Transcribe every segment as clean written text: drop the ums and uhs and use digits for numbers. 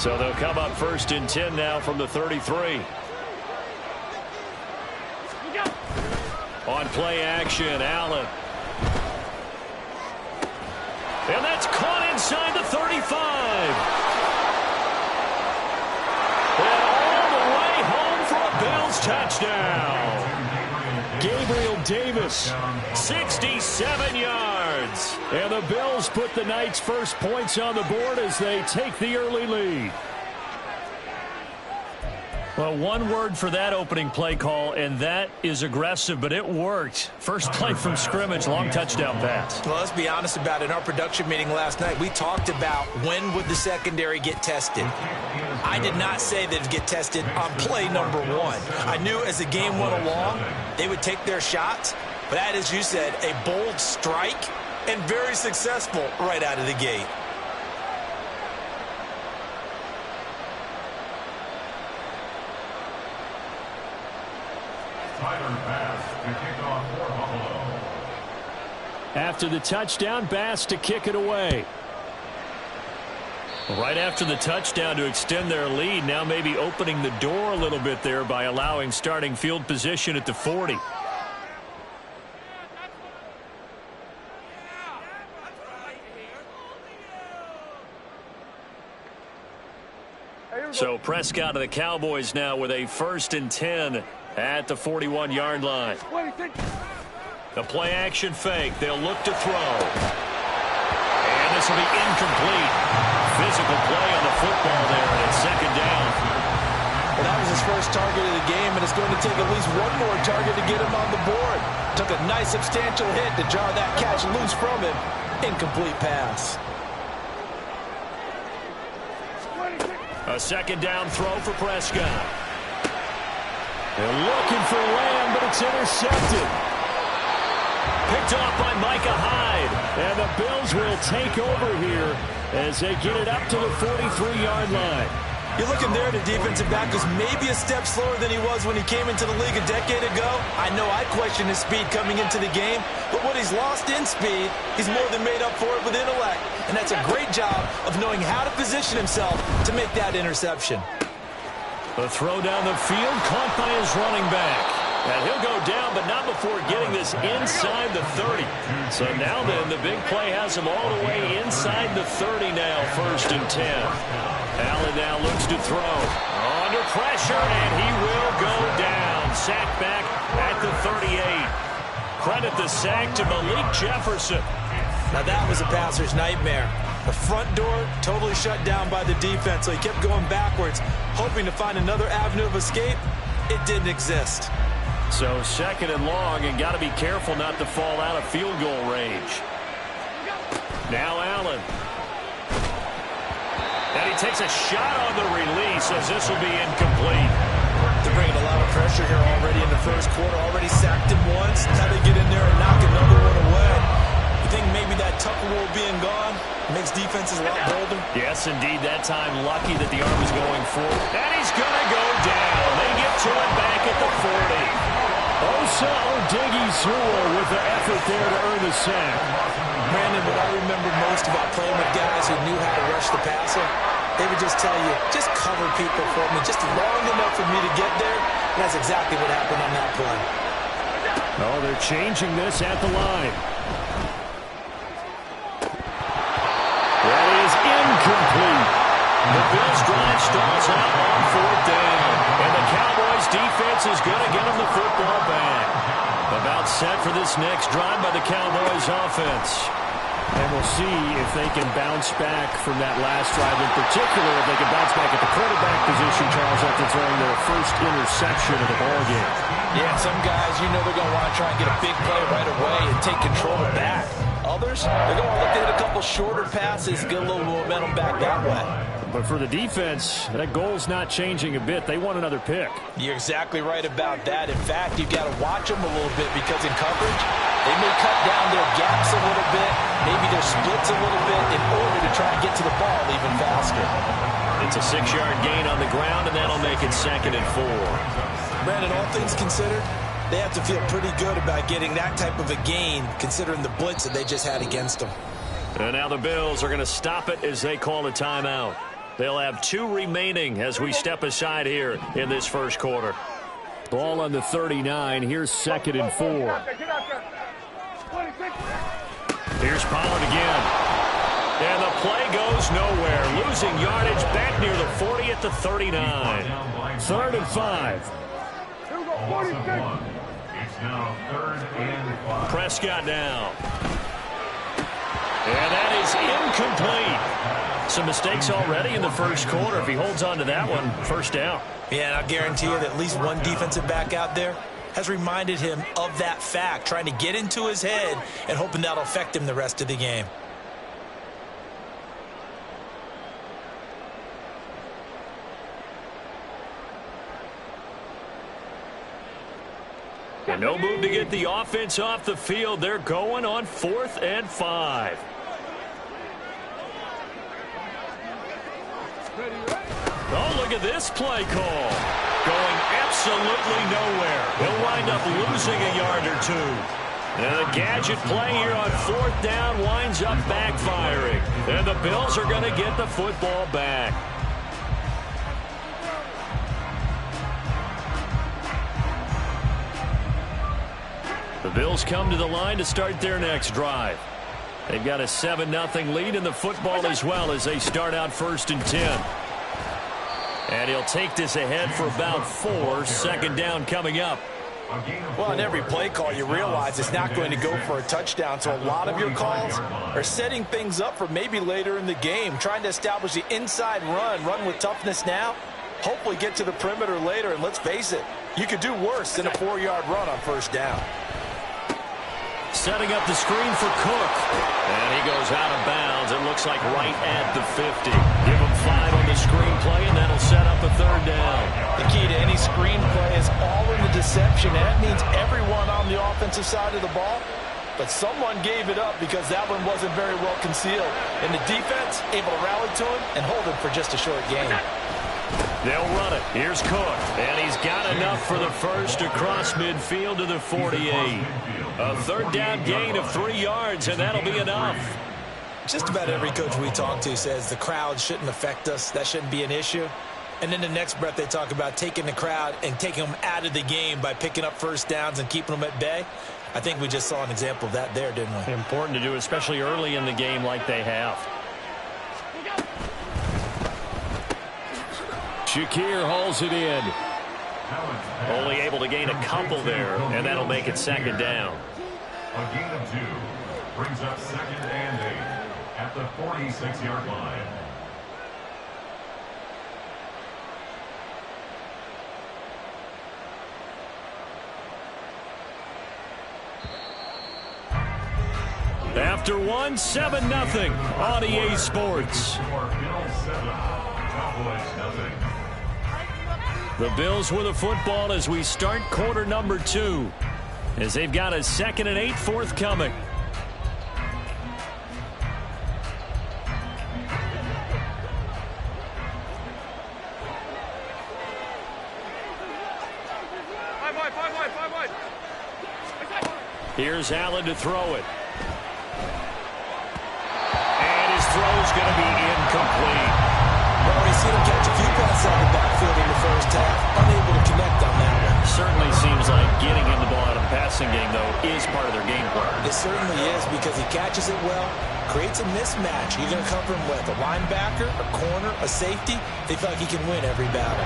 So they'll come up 1st and 10 now from the 33. On play action, Allen. And that's caught inside the 35. And all the way home for a Bills touchdown. Gabriel Davis, 67 yards. And the Bills put the Knights' first points on the board as they take the early lead. Well, one word for that opening play call, and that is aggressive, but it worked. First play from scrimmage, long touchdown pass. Well, let's be honest about it. In our production meeting last night, we talked about when would the secondary get tested. I did not say they'd get tested on play number 1. I knew as the game went along, they would take their shots, but that, as you said, a bold strike and very successful right out of the gate. After the touchdown, Bass to kick it away. Right after the touchdown to extend their lead, now maybe opening the door a little bit there by allowing starting field position at the 40. So Prescott of the Cowboys now with a 1st and 10 at the 41-yard line. The play action fake. They'll look to throw. And this will be incomplete. Physical play on the football there, and it's 2nd down. Well, that was his first target of the game, and it's going to take at least one more target to get him on the board. Took a nice substantial hit to jar that catch loose from him. Incomplete pass. A 2nd down throw for Prescott. They're looking for Lamb, but it's intercepted. Picked off by Micah Hyde. And the Bills will take over here as they get it up to the 43-yard line. You're looking there at a defensive back who's maybe a step slower than he was when he came into the league a decade ago. I know I questioned his speed coming into the game, but what he's lost in speed, he's more than made up for it with intellect. And that's a great job of knowing how to position himself to make that interception. The throw down the field caught by his running back. And he'll go down, but not before getting this inside the 30. So now then, the big play has him all the way inside the 30 now, 1st and 10. Allen now looks to throw. Under pressure, and he will go down. Sacked back at the 38. Credit the sack to Malik Jefferson. Now that was a passer's nightmare. The front door totally shut down by the defense, so he kept going backwards, hoping to find another avenue of escape. It didn't exist. So 2nd and long, and got to be careful not to fall out of field goal range. Now Allen. And he takes a shot on the release as this will be incomplete. They're bringing a lot of pressure here already in the first quarter. Already sacked him once. Now they get in there and knock another one away. You think maybe that Tucker rule being gone makes defenses a lot bolder? Yes, indeed. That time lucky that the arm is going forward. And he's going to go down. They get to it back at the 40. Osa Odighizuwa with the effort there to earn the sack. Brandon, what I remember most about playing with guys who knew how to rush the passer, they would just tell you, just cover people for me, just long enough for me to get there. And that's exactly what happened on that play. Oh, they're changing this at the line. That is incomplete. The Bills drive stalls out on 4th down. And the Cowboys defense is going to get them the football back. About set for this next drive by the Cowboys offense. And we'll see if they can bounce back from that last drive. In particular, if they can bounce back at the quarterback position, Charles, after throwing their first interception of the ballgame. Yeah, some guys, you know they're going to want to try and get a big play right away and take control back. Others, they're going to look to hit a couple shorter passes, get a little momentum back that way. But for the defense, that goal's not changing a bit. They want another pick. You're exactly right about that. In fact, you've got to watch them a little bit because in coverage, they may cut down their gaps a little bit, maybe their splits a little bit in order to try and get to the ball even faster. It's a 6-yard gain on the ground, and that'll make it 2nd and 4. Brandon, all things considered, they have to feel pretty good about getting that type of a gain considering the blitz that they just had against them. And now the Bills are going to stop it as they call a timeout. They'll have 2 remaining as we step aside here in this first quarter. Ball on the 39. Here's 2nd and 4. Here's Pollard again. And the play goes nowhere. Losing yardage back near the 40 at the 39. 3rd and 5. It's now 3rd and 5. Prescott now. And that is incomplete. Some mistakes already in the first quarter. If he holds on to that one, first down. Yeah, and I'll guarantee you that at least one defensive back out there has reminded him of that fact, trying to get into his head and hoping that'll affect him the rest of the game. And no move to get the offense off the field. They're going on 4th and 5. Oh, look at this play call. Going absolutely nowhere. He'll wind up losing a yard or 2. And the gadget play here on 4th down winds up backfiring. And the Bills are going to get the football back. The Bills come to the line to start their next drive. They've got a 7-0 lead in the football as well as they start out 1st and 10. And he'll take this ahead for about 4. 2nd down coming up. Well, in every play call, you realize it's not going to go for a touchdown. So a lot of your calls are setting things up for maybe later in the game, trying to establish the inside run with toughness now, hopefully get to the perimeter later. And let's face it, you could do worse than a 4-yard run on 1st down. Setting up the screen for Cook. And he goes out of bounds. It looks like right at the 50. Give him 5 on the screen play, and that'll set up a 3rd down. The key to any screen play is all in the deception. And that means everyone on the offensive side of the ball. But someone gave it up because that one wasn't very well concealed. And the defense able to rally to him and hold him for just a short gain. They'll run it. Here's Cook. And he's got enough for the first across midfield to the 48. A 3rd down gain of 3 yards, and that'll be enough. Just about every coach we talk to says the crowd shouldn't affect us. That shouldn't be an issue. And in the next breath, they talk about taking the crowd and taking them out of the game by picking up 1st downs and keeping them at bay. I think we just saw an example of that there, didn't we? Important to do, especially early in the game like they have. Shakir hauls it in. Only able to gain a couple there, and that'll make it 2nd down. A gain of 2 brings up 2nd and 8 at the 46-yard line. After 1, 7-0 on EA Sports. The Bills with the football as we start quarter number 2, as they've got a 2nd and 8 forthcoming. Here's Allen to throw it. And his throw's going to be incomplete. Well, we see him catch a few passes out of the backfield in the first half, unable to connect on that one. Certainly seems like getting him the ball out of the passing game, though, is part of their game plan. It certainly is because he catches it well, creates a mismatch. You're going to cover him with a linebacker, a corner, a safety. They feel like he can win every battle.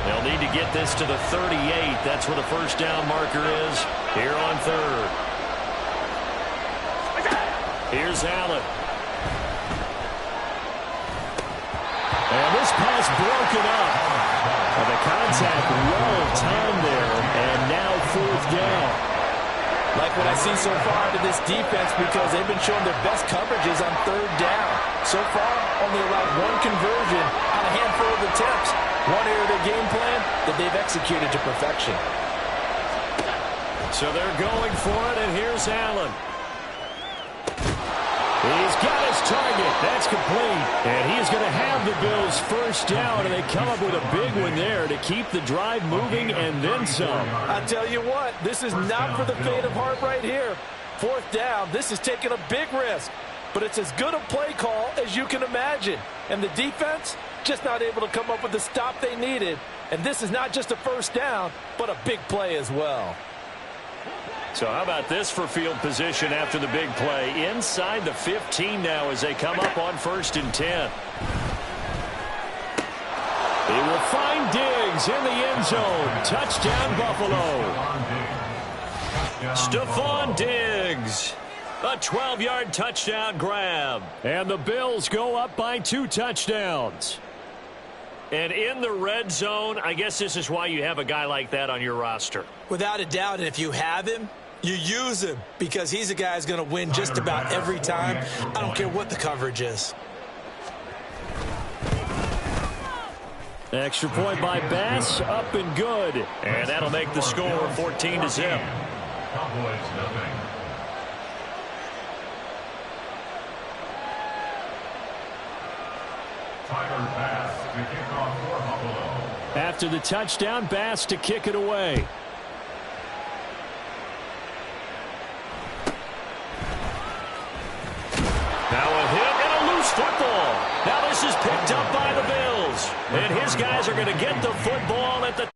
They'll need to get this to the 38. That's where the 1st down marker is here on 3rd. Here's Allen. And this pass broken up. And the contact well timed there. And now 4th down. Like what I see so far out of this defense because they've been showing their best coverages on 3rd down. So far, only allowed 1 conversion on a handful of attempts. One area of their game plan that they've executed to perfection. So they're going for it, and here's Allen. He's got his target. That's complete. And he's going to have the Bills 1st down, and they come up with a big one there to keep the drive moving and then some. I tell you what, this is not for the faint of heart right here. 4th down, this is taking a big risk. But it's as good a play call as you can imagine. And the defense, just not able to come up with the stop they needed. And this is not just a first down, but a big play as well. So how about this for field position after the big play? Inside the 15 now as they come up on 1st and 10. He will find Diggs in the end zone. Touchdown, Buffalo. Stephon Diggs. A 12-yard touchdown grab. And the Bills go up by 2 touchdowns. And in the red zone, I guess this is why you have a guy like that on your roster. Without a doubt, and if you have him, you use him because he's a guy who's going to win just about every time. I don't care what the coverage is. Extra point by Bass, up and good. And that'll make the score 14-0. Cowboys nothing. Tyler Bass to kick off for Buffalo. After the touchdown, Bass to kick it away. Now a hit and a loose football. Now this is picked up by the Bills. And his guys are going to get the football at the